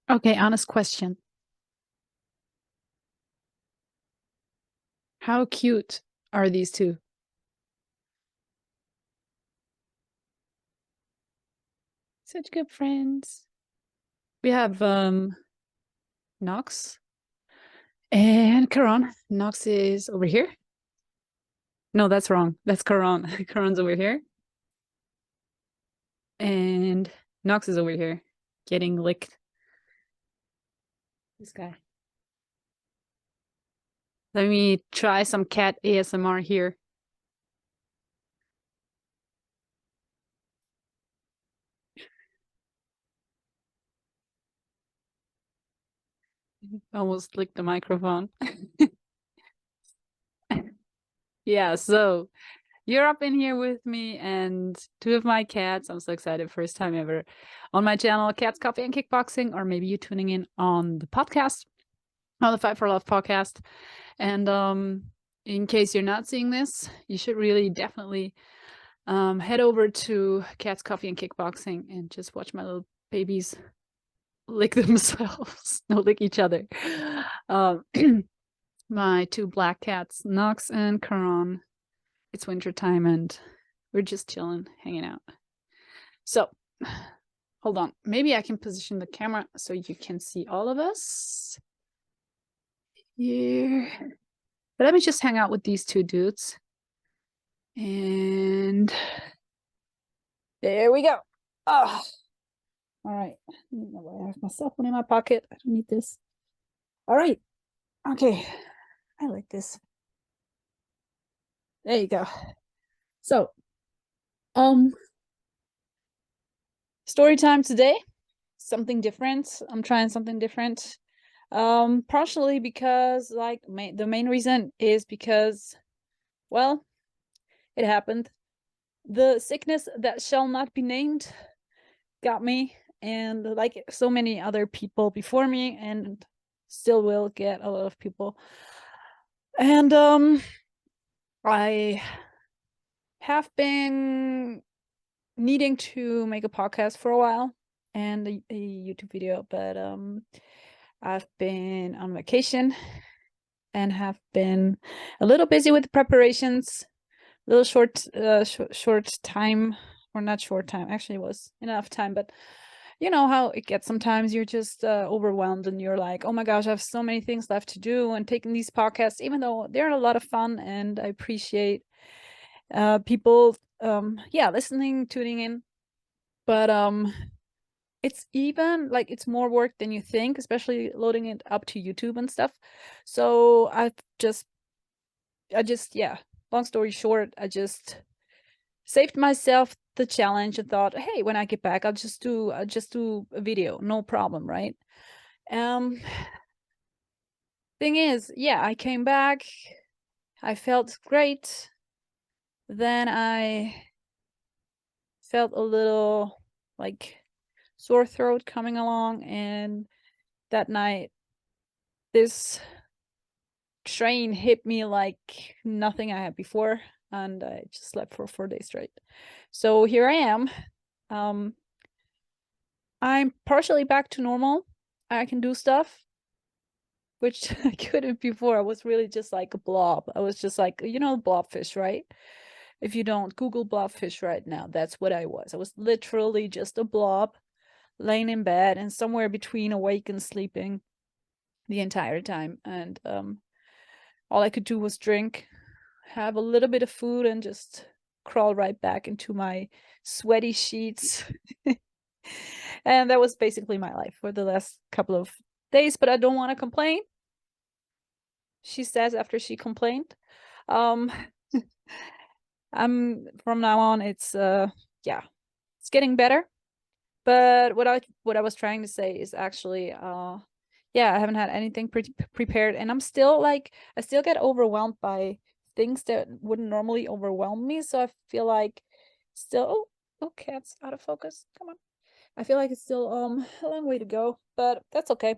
Okay, honest question. How cute are these two? Such good friends. We have Nox and Karan. Nox is over here. No, that's wrong. That's Karan. Karan's over here. And Nox is over here getting licked. This guy. Let me try some cat ASMR here. Almost licked the microphone. Yeah, so you're up in here with me and two of my cats. I'm so excited. First time ever on my channel, Cats, Coffee, and Kickboxing, or maybe you tuning in on the podcast, on the Fight for Love podcast. And in case you're not seeing this, you should really definitely head over to Cats, Coffee, and Kickboxing and just watch my little babies lick themselves. No, lick each other. My two black cats, Nox and Karan. It's winter time and we're just chilling, hanging out. So, hold on. Maybe I can position the camera so you can see all of us here. But let me just hang out with these two dudes. And there we go. Oh, all right. I have my cell phone in my pocket. I don't need this. All right. Okay. I like this. There you go. So, story time today. Something different. I'm trying something different. Partially because like the main reason is because, well, it happened. The sickness that shall not be named got me, and like so many other people before me, and still will get a lot of people. And I have been needing to make a podcast for a while and a YouTube video, but I've been on vacation and have been a little busy with the preparations. A little short time, or not short time. Actually, it was enough time, but you know how it gets. Sometimes you're just overwhelmed, and you're like, "Oh my gosh, I have so many things left to do." And taking these podcasts, even though they're a lot of fun, and I appreciate people, yeah, listening, tuning in, but it's even like it's more work than you think, especially loading it up to YouTube and stuff. So yeah, long story short, I just saved myself the challenge and thought, hey, when I get back, I'll just do a video, no problem, right? Thing is, yeah, I came back, I felt great, then I felt a little like sore throat coming along, and that night this train hit me like nothing I had before, and I just slept for 4 days straight. So here I am. I'm partially back to normal. I can do stuff, which I couldn't before. I was really just like a blob. I was just like, you know, blobfish, right? If you don't Google blobfish right now, that's what I was. I was literally just a blob laying in bed and somewhere between awake and sleeping the entire time. And all I could do was drink, have a little bit of food, and just crawl right back into my sweaty sheets. And that was basically my life for the last couple of days, but I don't want to complain, she says after she complained. Um I'm from now on, it's yeah, it's getting better. But what I was trying to say is actually yeah, I haven't had anything prepared, and I'm still like, I still get overwhelmed by things that wouldn't normally overwhelm me. So I feel like still, oh, cat's out of focus. Come on. I feel like it's still a long way to go, but that's okay.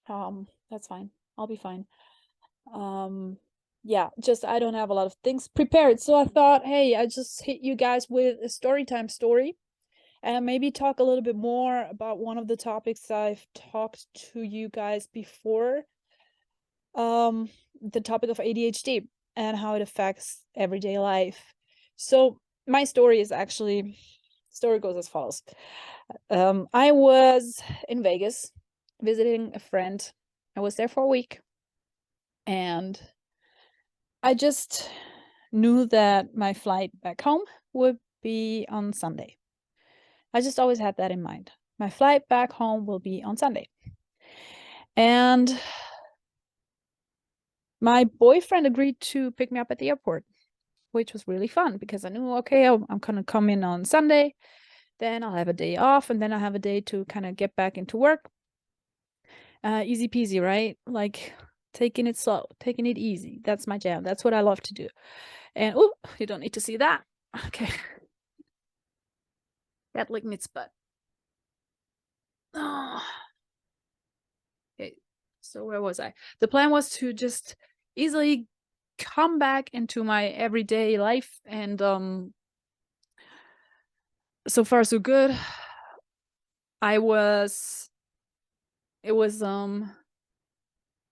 That's fine. I'll be fine. Um, yeah, just I don't have a lot of things prepared. So I thought, hey, I just hit you guys with a story time story. and maybe talk a little bit more about one of the topics I've talked to you guys before, the topic of ADHD and how it affects everyday life. So my story goes as follows. I was in Vegas visiting a friend. I was there for a week, and I just knew that my flight back home would be on Sunday. I just always had that in mind. My flight back home will be on Sunday. And my boyfriend agreed to pick me up at the airport, which was really fun because I knew, okay, I'm going to come in on Sunday, then I'll have a day off, and then I'll have a day to kind of get back into work. Easy peasy, right? Like taking it slow, taking it easy. That's my jam. That's what I love to do. And oh, you don't need to see that. Okay. That licked its butt. Oh. Okay. So where was I? The plan was to just easily come back into my everyday life, and so far so good. It was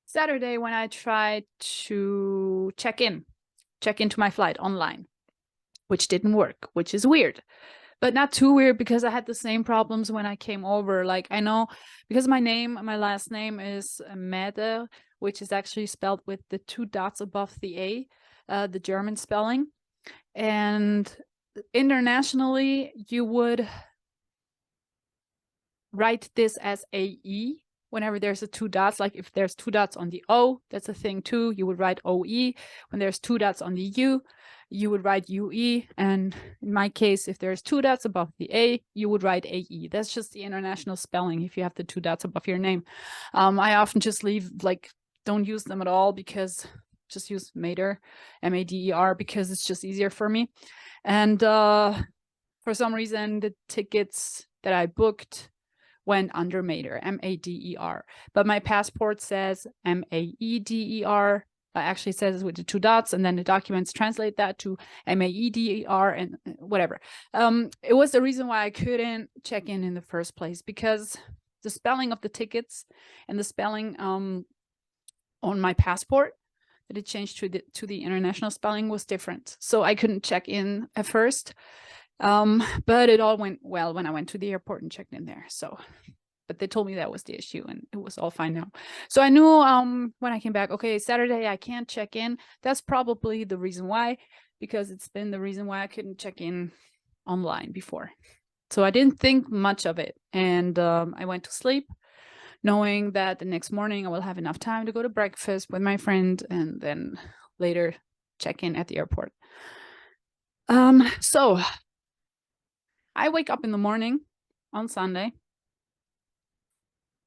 Saturday when I tried to check into my flight online, which didn't work, which is weird, but not too weird because I had the same problems when I came over. Like, I know because my last name is Meder, which is actually spelled with the 2 dots above the A, the German spelling. And internationally, you would write this as AE whenever there's a 2 dots. Like if there's 2 dots on the O, that's a thing too. You would write OE. When there's 2 dots on the U, you would write UE. And in my case, if there's 2 dots above the A, you would write AE. That's just the international spelling if you have the 2 dots above your name. I often just don't use them at all, because just use Mader, Mader, because it's just easier for me. And for some reason, the tickets that I booked went under Mader, Mader, but my passport says Maeder. Actually, it says with the 2 dots, and then the documents translate that to Maeder and whatever. It was the reason why I couldn't check in the first place, because the spelling of the tickets and the spelling on my passport that it changed to the international spelling was different. So I couldn't check in at first. But it all went well when I went to the airport and checked in there. So, but they told me that was the issue, and it was all fine now. So I knew when I came back, okay, Saturday I can't check in. That's probably the reason why, because it's been the reason why I couldn't check in online before. So I didn't think much of it, and I went to sleep knowing that the next morning I will have enough time to go to breakfast with my friend and then later check in at the airport. So I wake up in the morning on Sunday,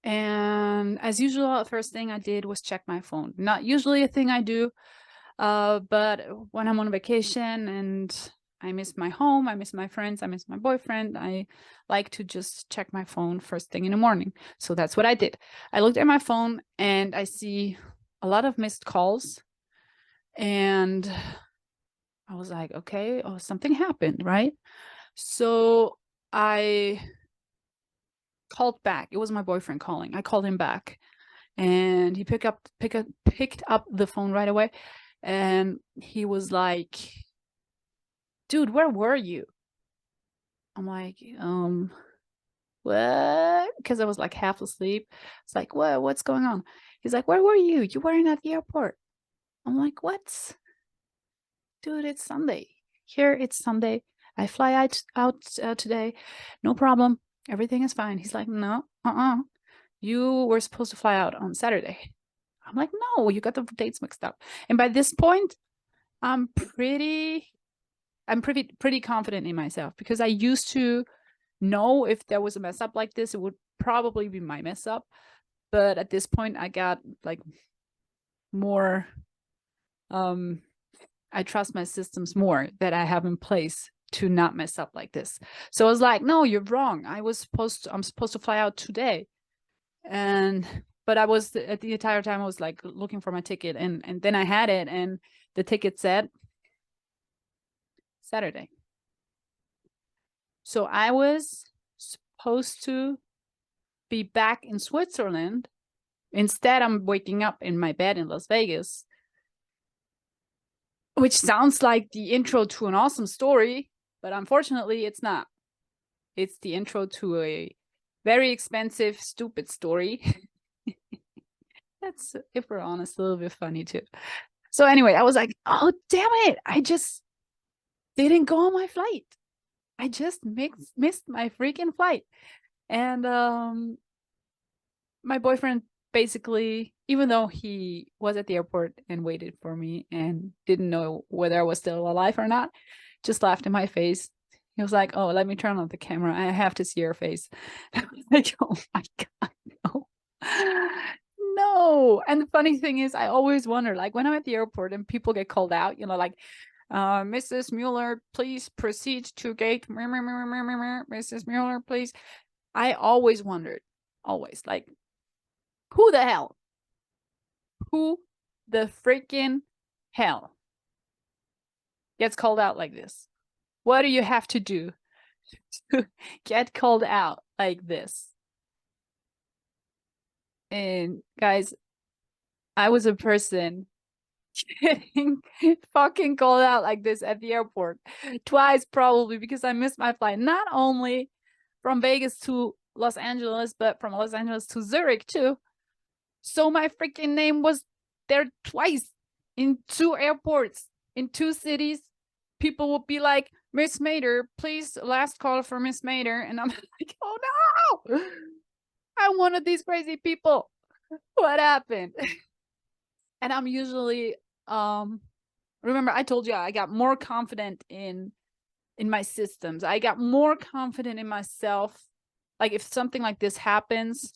and as usual, the first thing I did was check my phone. Not usually a thing I do, but when I'm on vacation and I miss my home, I miss my friends, I miss my boyfriend, I like to just check my phone first thing in the morning. So that's what I did. I looked at my phone and I see a lot of missed calls, and I was like, okay, oh, something happened, right? So I called back. It was my boyfriend calling. I called him back, and he picked up the phone right away, and he was like, dude, where were you? I'm like, what? Because I was like half asleep. It's like, what's going on? He's like, where were you? You weren't at the airport. I'm like, what? Dude, it's Sunday. Here it's Sunday. I fly out today. No problem. Everything is fine. He's like, no, you were supposed to fly out on Saturday. I'm like, no, you got the dates mixed up. And by this point, I'm pretty confident in myself, because I used to know if there was a mess up like this, it would probably be my mess up. But at this point, I got like more, I trust my systems more that I have in place to not mess up like this. So I was like, no, you're wrong. I'm supposed to fly out today. But I was, at the entire time I was like looking for my ticket, and then I had it, and the ticket said Saturday. So I was supposed to be back in Switzerland. Instead, I'm waking up in my bed in Las Vegas, which sounds like the intro to an awesome story, but unfortunately, it's not. It's the intro to a very expensive, stupid story. That's, if we're honest, a little bit funny too. So anyway, I was like, oh, damn it. I just didn't go on my flight. I just missed my freaking flight. And my boyfriend basically, even though he was at the airport and waited for me and didn't know whether I was still alive or not, just laughed in my face. He was like, oh, let me turn on the camera. I have to see your face. I was like, oh my God, no. No. And the funny thing is, I always wonder, like when I'm at the airport and people get called out, like, Mrs. Mueller, please proceed to gate. Mrs. Mueller, please. I always wondered, always, like, who the hell? Who the freaking hell gets called out like this? What do you have to do to get called out like this? And guys, I was a person getting fucking called out like this at the airport twice, probably, because I missed my flight, not only from Vegas to Los Angeles, but from Los Angeles to Zurich too. So my freaking name was there twice in 2 airports, in 2 cities. People would be like, Miss Mader, please, last call for Miss Mader. And I'm like, oh no, I'm one of these crazy people. What happened? And I'm usually, remember I told you I got more confident in my systems. I got more confident in myself. Like if something like this happens,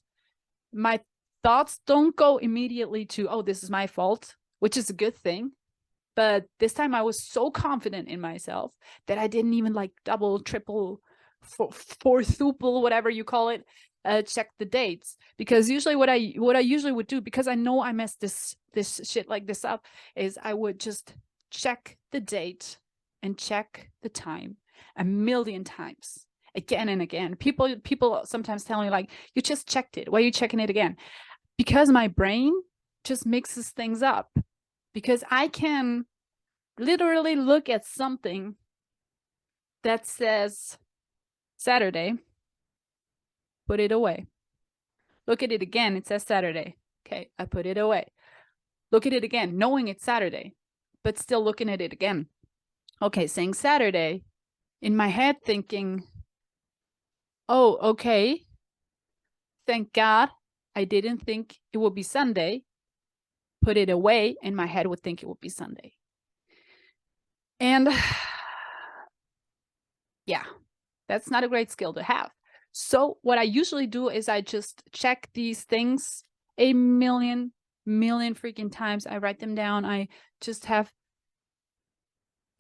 my thoughts don't go immediately to, oh, this is my fault, which is a good thing. But this time I was so confident in myself that I didn't even like double, triple, fourthuple, whatever you call it, check the dates. Because usually what I usually would do, because I know I messed this shit like this up, is I would just check the date and check the time a million times, again and again. People sometimes tell me like, you just checked it. Why are you checking it again? Because my brain just mixes things up. Because I can literally look at something that says Saturday, put it away. Look at it again, it says Saturday. Okay, I put it away. Look at it again, knowing it's Saturday, but still looking at it again. Okay, saying Saturday, in my head thinking, oh, okay, thank God I didn't think it would be Sunday. Put it away, and my head would think it would be Sunday. And yeah, that's not a great skill to have. So what I usually do is I just check these things a million freaking times. I write them down. I just have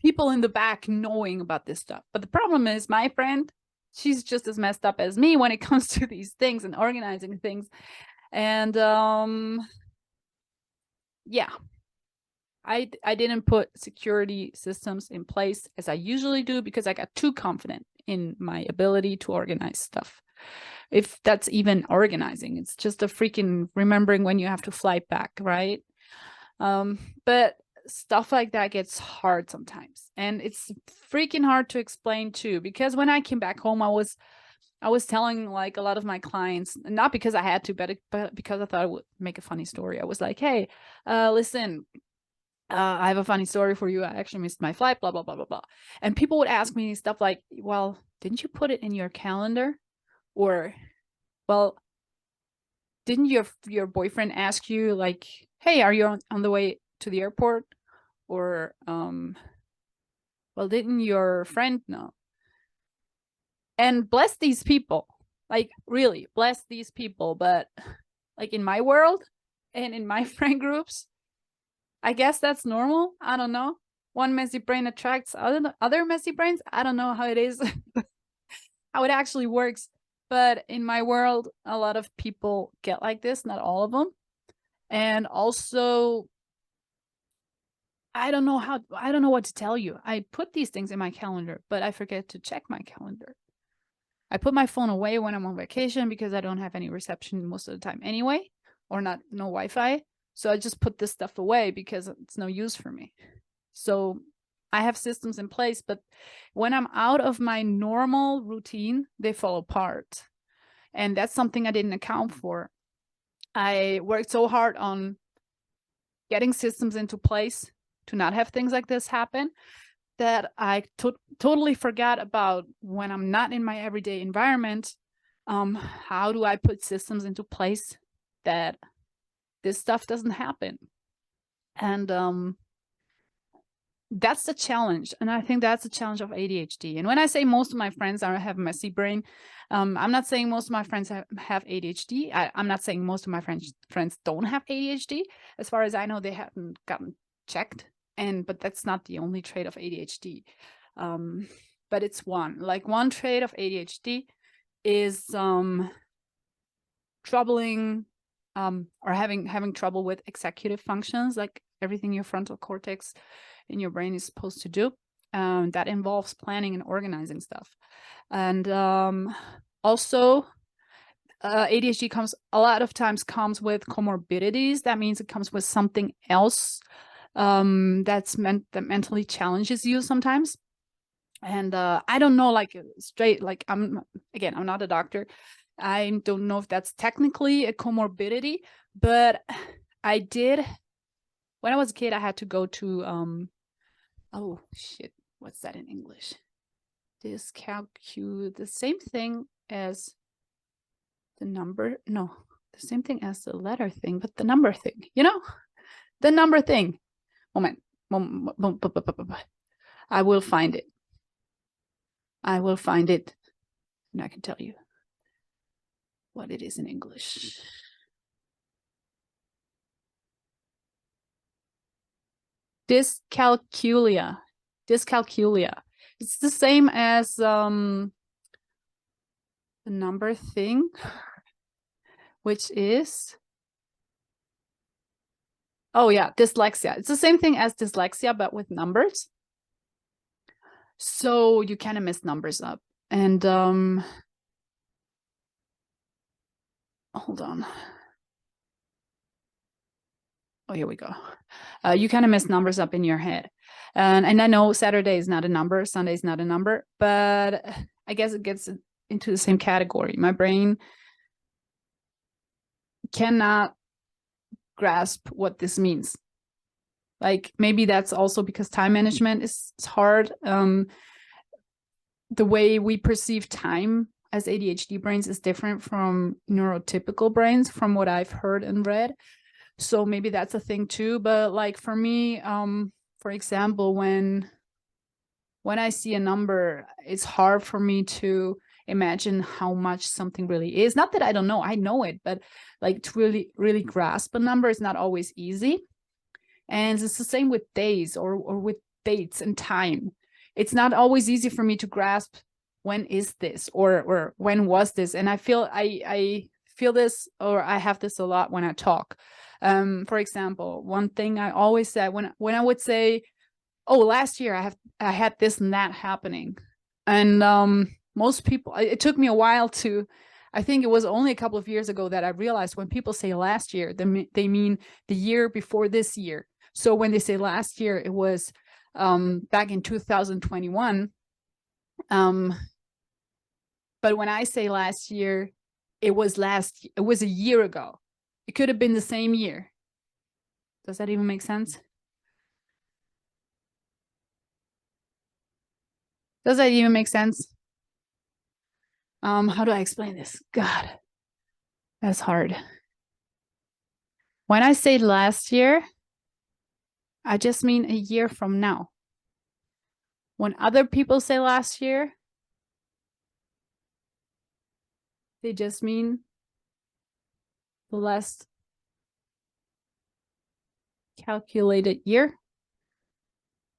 people in the back knowing about this stuff. But the problem is my friend, she's just as messed up as me when it comes to these things and organizing things. And yeah, I didn't put security systems in place as I usually do because I got too confident in my ability to organize stuff. If that's even organizing, it's just a freaking remembering when you have to fly back, right? But stuff like that gets hard sometimes, and it's freaking hard to explain too, because when I came back home, I was telling like a lot of my clients, not because I had to, but because I thought it would make a funny story. I was like, hey, listen, I have a funny story for you. I actually missed my flight, blah, blah, blah, blah, blah. And people would ask me stuff like, well, didn't you put it in your calendar? Or, well, didn't your boyfriend ask you like, hey, are you on the way to the airport? Or, well, didn't your friend know? And bless these people, like really bless these people. But like in my world and in my friend groups, I guess that's normal. I don't know. One messy brain attracts other messy brains. I don't know how it is, how it actually works. But in my world, a lot of people get like this, not all of them. And also, I don't know what to tell you. I put these things in my calendar, but I forget to check my calendar. I put my phone away when I'm on vacation because I don't have any reception most of the time anyway, or no Wi-Fi. So I just put this stuff away because it's no use for me. So I have systems in place, but when I'm out of my normal routine, they fall apart. And that's something I didn't account for. I worked so hard on getting systems into place to not have things like this happen that I totally forgot about when I'm not in my everyday environment. How do I put systems into place that this stuff doesn't happen? And that's the challenge. And I think that's the challenge of ADHD. And when I say most of my friends have messy brain, I'm not saying most of my friends have ADHD. I'm not saying most of my friends don't have ADHD. As far as I know, they haven't gotten checked. But that's not the only trait of ADHD. But it's one trait of ADHD is troubling or having trouble with executive functions, like everything your frontal cortex in your brain is supposed to do. That involves planning and organizing stuff. And also ADHD a lot of times comes with comorbidities. That means it comes with something else that mentally challenges you sometimes. And I don't know, like straight, like I'm not a doctor. I don't know if that's technically a comorbidity, but I did, when I was a kid, I had to go to oh shit, what's that in English? Dyscalculia, the same thing as the number, no, the same thing as the letter thing, but the number thing, the number thing. Moment. I will find it. And I can tell you what it is in English. Dyscalculia. It's the same as the number thing, which is, oh yeah, dyslexia. It's the same thing as dyslexia, but with numbers. So you kind of mess numbers up. And hold on. Oh, here we go. You kind of mess numbers up in your head. And I know Saturday is not a number, Sunday is not a number, but I guess it gets into the same category. My brain cannot grasp what this means. Like maybe that's also because time management is hard. The way we perceive time as ADHD brains is different from neurotypical brains, from what I've heard and read. So maybe that's a thing too. But like for me, for example, when I see a number, it's hard for me to imagine how much something really is. Not that I don't know, I know it, but like to really grasp a number is not always easy. And it's the same with days or with dates and time. It's not always easy for me to grasp when is this or when was this. And I feel this, or I have this a lot when I talk. For example, one thing I always said when I would say, oh, last year I had this and that happening. And most people, it took me a while to, I think it was only a couple of years ago that I realized when people say last year, they mean the year before this year. So when they say last year, it was back in 2021. But when I say last year, it was a year ago. It could have been the same year. Does that even make sense? Does that even make sense? How do I explain this? God, that's hard. When I say last year, I just mean a year from now. When other people say last year, they just mean the last calculated year.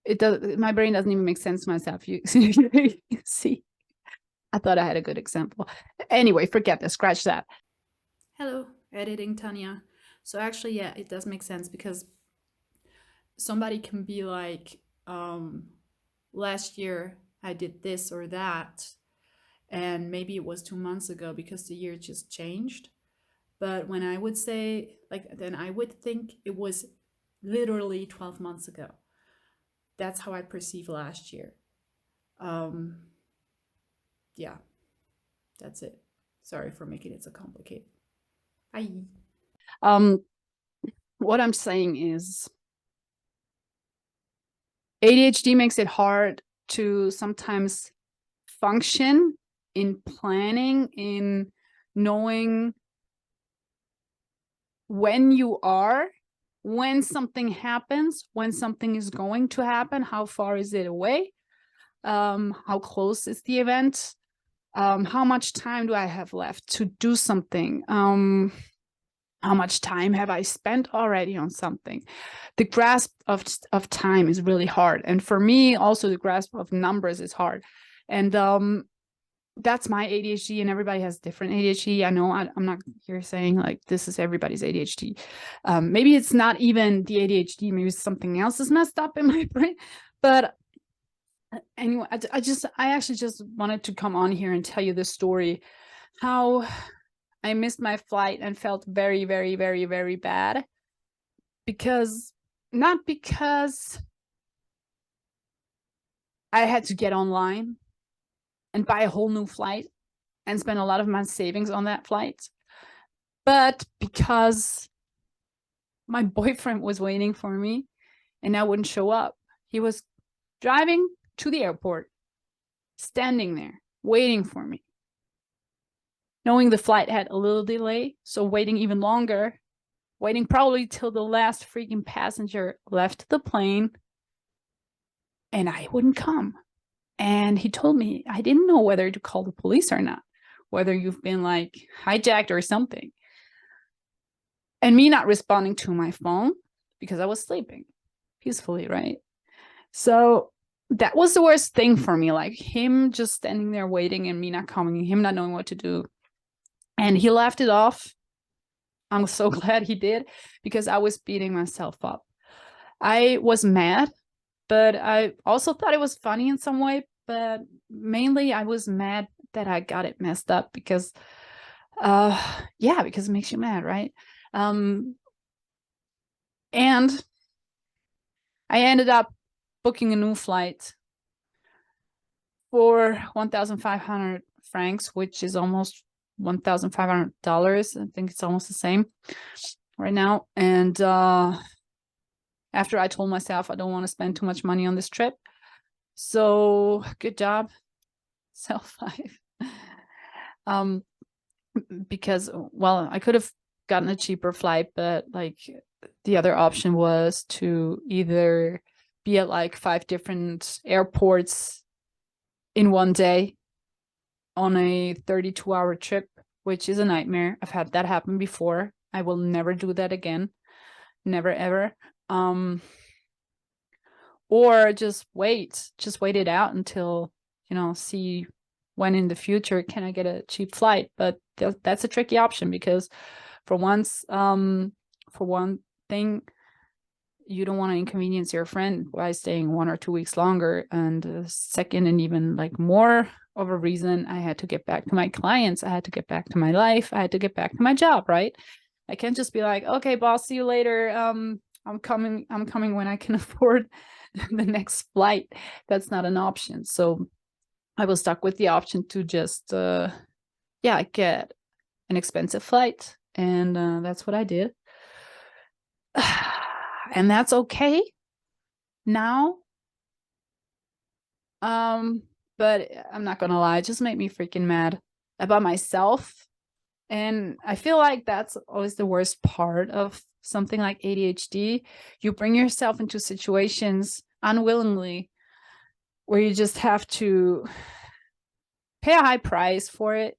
It does. My brain doesn't even make sense to myself. You see, I thought I had a good example. Anyway, forget that. Scratch that. Hello, editing Tanya. So actually, yeah, it does make sense because somebody can be like, last year I did this or that, And maybe it was 2 months ago because the year just changed. But when I would say, like, then I would think it was literally 12 months ago. That's how I perceive last year. Um, yeah, that's it. Sorry for making it so complicated. Bye. Um, what I'm saying is ADHD makes it hard to sometimes function in planning, in knowing when you are, when something happens, when something is going to happen, how far is it away, how close is the event, how much time do I have left to do something, how much time have I spent already on something. The grasp of time is really hard, and for me also the grasp of numbers is hard. And that's my ADHD, and everybody has different ADHD. I know I'm not here saying like this is everybody's ADHD. Maybe it's not even the ADHD, maybe something else is messed up in my brain. But anyway, I actually just wanted to come on here and tell you this story, how I missed my flight and felt very, very, very, very bad. Because, not because I had to get online and buy a whole new flight and spend a lot of my savings on that flight, but because my boyfriend was waiting for me and I wouldn't show up. He was driving to the airport, standing there, waiting for me, knowing the flight had a little delay, so waiting even longer, waiting probably till the last freaking passenger left the plane, and I wouldn't come. And he told me, I didn't know whether to call the police or not, whether you've been like hijacked or something. And me not responding to my phone because I was sleeping peacefully, right? So that was the worst thing for me, like him just standing there waiting and me not coming, him not knowing what to do. And he laughed it off. I'm so glad he did, because I was beating myself up. I was mad, but I also thought it was funny in some way. But mainly I was mad that I got it messed up because, yeah, because it makes you mad, right? And I ended up booking a new flight for 1,500 francs, which is almost $1,500. I think it's almost the same right now. And after I told myself I don't want to spend too much money on this trip, so good job, self life. Because, well, I could have gotten a cheaper flight, but like the other option was to either be at like 5 different airports in one day on a 32-hour trip, which is a nightmare. I've had that happen before. I will never do that again. Never, ever. Or just wait it out until, see when in the future can I get a cheap flight. But that's a tricky option, because for one thing, you don't want to inconvenience your friend by staying 1 or 2 weeks longer. And second, and even like more of a reason, I had to get back to my clients. I had to get back to my life. I had to get back to my job, right? I can't just be like, okay, boss, see you later. I'm coming when I can afford the next flight. That's not an option. So I was stuck with the option to just, get an expensive flight. And that's what I did. And that's okay now. But I'm not gonna lie, it just made me freaking mad about myself. And I feel like that's always the worst part of something like ADHD. You bring yourself into situations unwillingly where you just have to pay a high price for it,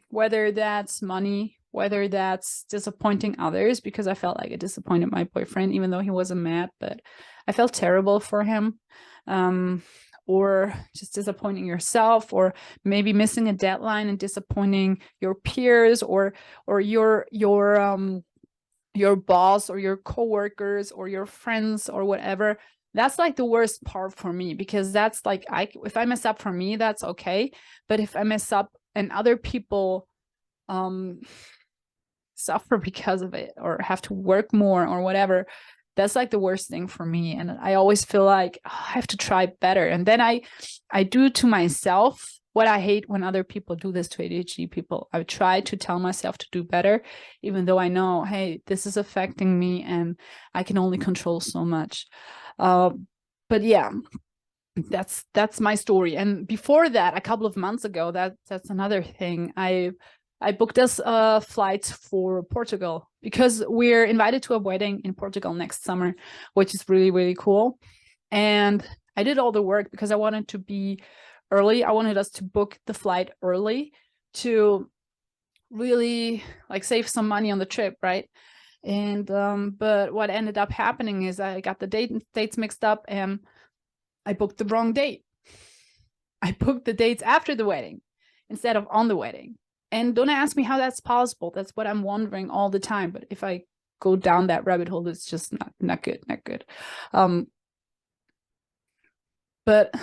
whether that's money, whether that's disappointing others, because I felt like I disappointed my boyfriend, even though he wasn't mad, but I felt terrible for him. Or just disappointing yourself, or maybe missing a deadline and disappointing your peers, or your boss, or your coworkers, or your friends, or whatever. That's like the worst part for me, because that's like, if I mess up for me, that's okay. But if I mess up and other people suffer because of it, or have to work more or whatever, that's like the worst thing for me. And I always feel like, oh, I have to try better. And then I do to myself what I hate when other people do this to ADHD people. I try to tell myself to do better, even though I know, hey, this is affecting me and I can only control so much. But yeah, that's my story. And before that, a couple of months ago, that's another thing. I booked us flights for Portugal, because we're invited to a wedding in Portugal next summer, which is really, really cool. And I did all the work because I wanted to be early. I wanted us to book the flight early to really like save some money on the trip, right? And but what ended up happening is I got the dates mixed up, and I booked the wrong date. I booked the dates after the wedding instead of on the wedding. And don't ask me how that's possible. That's what I'm wondering all the time. But if I go down that rabbit hole, it's just not good, not good. But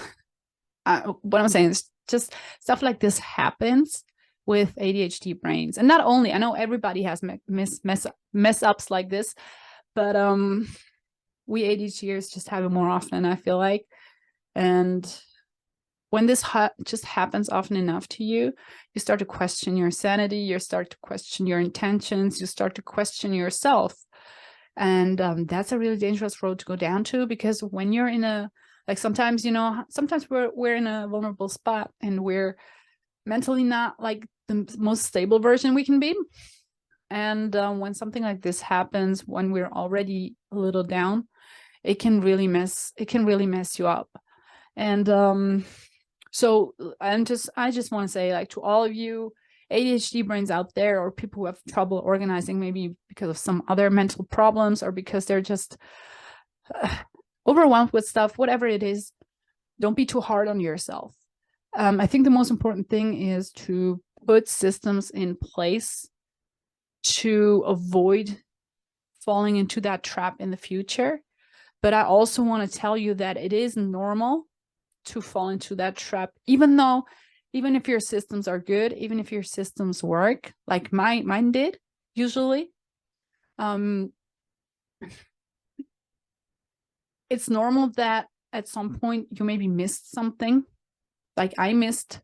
what I'm saying is just stuff like this happens with ADHD brains. And not only, I know everybody has mess ups like this, but we ADHDers just have it more often, I feel like. And when this just happens often enough to you, you start to question your sanity, you start to question your intentions, you start to question yourself. And that's a really dangerous road to go down to, because when you're in a, like sometimes, you know, sometimes we're in a vulnerable spot and we're mentally not like the most stable version we can be. And when something like this happens, when we're already a little down, it can really mess you up. And so I just want to say, like, to all of you ADHD brains out there, or people who have trouble organizing, maybe because of some other mental problems, or because they're just overwhelmed with stuff, whatever it is, don't be too hard on yourself. I think the most important thing is to put systems in place to avoid falling into that trap in the future. But I also want to tell you that it is normal to fall into that trap, even if your systems are good, even if your systems work, like mine did usually. It's normal that at some point you maybe missed something. Like I missed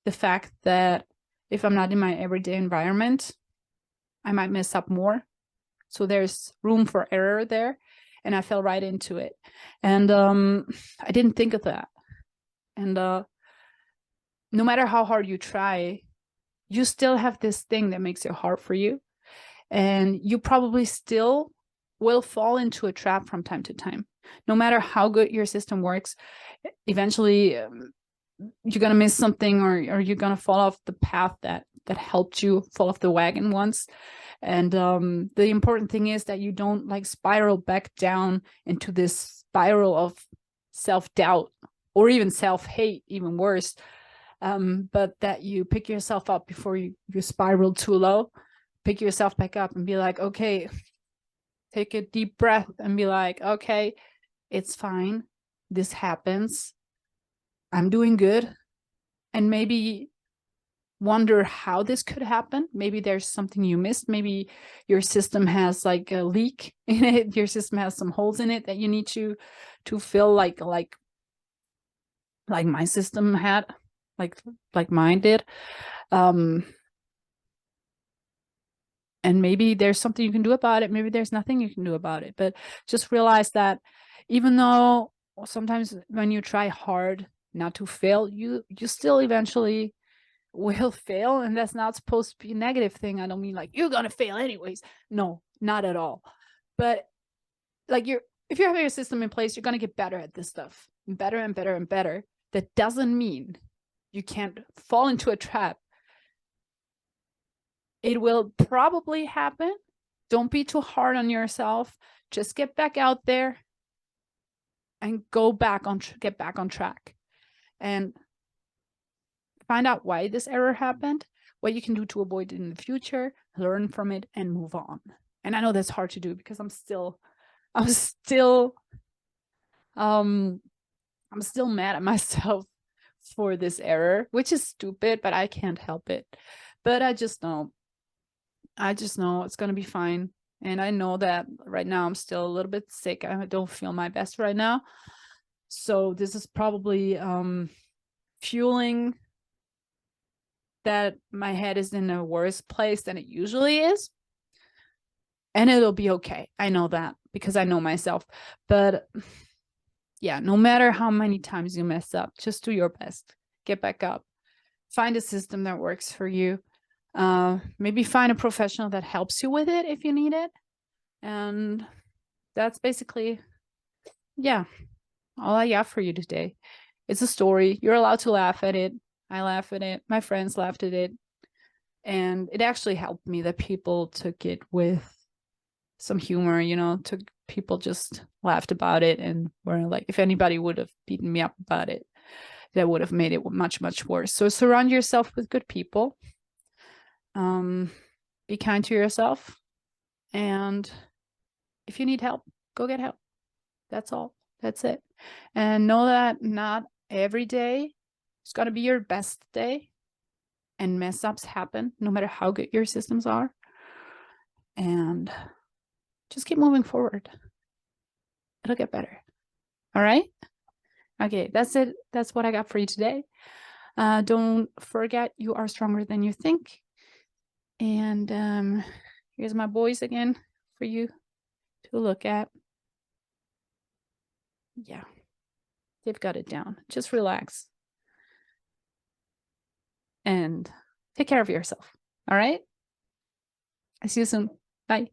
the fact that if I'm not in my everyday environment, I might mess up more. So there's room for error there. And I fell right into it. And I didn't think of that. And no matter how hard you try, you still have this thing that makes it hard for you. And you probably still will fall into a trap from time to time. No matter how good your system works, eventually you're going to miss something, or you're going to fall off the path that helped you fall off the wagon once. And the important thing is that you don't like spiral back down into this spiral of self-doubt or even self-hate, even worse. But that you pick yourself up before you spiral too low. Pick yourself back up and be like, okay, take a deep breath and be like, okay, it's fine. This happens. I'm doing good. And maybe wonder how this could happen. Maybe there's something you missed. Maybe your system has like a leak in it. Your system has some holes in it that you need to fill, like my system had, like mine did. And maybe there's something you can do about it. Maybe there's nothing you can do about it. But just realize that even though sometimes when you try hard not to fail, you still eventually will fail. And that's not supposed to be a negative thing. I don't mean like you're gonna fail anyways. No, not at all. But like if you have your system in place, you're gonna get better at this stuff, better and better and better. That doesn't mean you can't fall into a trap. It will probably happen. Don't be too hard on yourself. Just get back out there and get back on track, and find out why this error happened, what you can do to avoid it in the future, learn from it, and move on. And I know that's hard to do because I'm still I'm still mad at myself for this error, which is stupid, but I can't help it. But I just know it's gonna be fine. And I know that right now I'm still a little bit sick. I don't feel my best right now. So this is probably fueling that my head is in a worse place than it usually is. And it'll be okay. I know that because I know myself. But yeah, no matter how many times you mess up, just do your best. Get back up. Find a system that works for you. Maybe find a professional that helps you with it if you need it. And that's basically, yeah, all I got for you today. It's a story. You're allowed to laugh at it. I laugh at it. My friends laughed at it. And it actually helped me that people took it with some humor, took people just laughed about it and were like, if anybody would have beaten me up about it, that would have made it much, much worse. So surround yourself with good people. Be kind to yourself. And if you need help, go get help. That's all. That's it. And know that not every day is going to be your best day. And mess ups happen no matter how good your systems are. And just keep moving forward. It'll get better. All right? Okay, that's it. That's what I got for you today. Don't forget, you are stronger than you think. And here's my boys again for you to look at. Yeah, they've got it down. Just relax and take care of yourself. All right? I see you soon. Bye.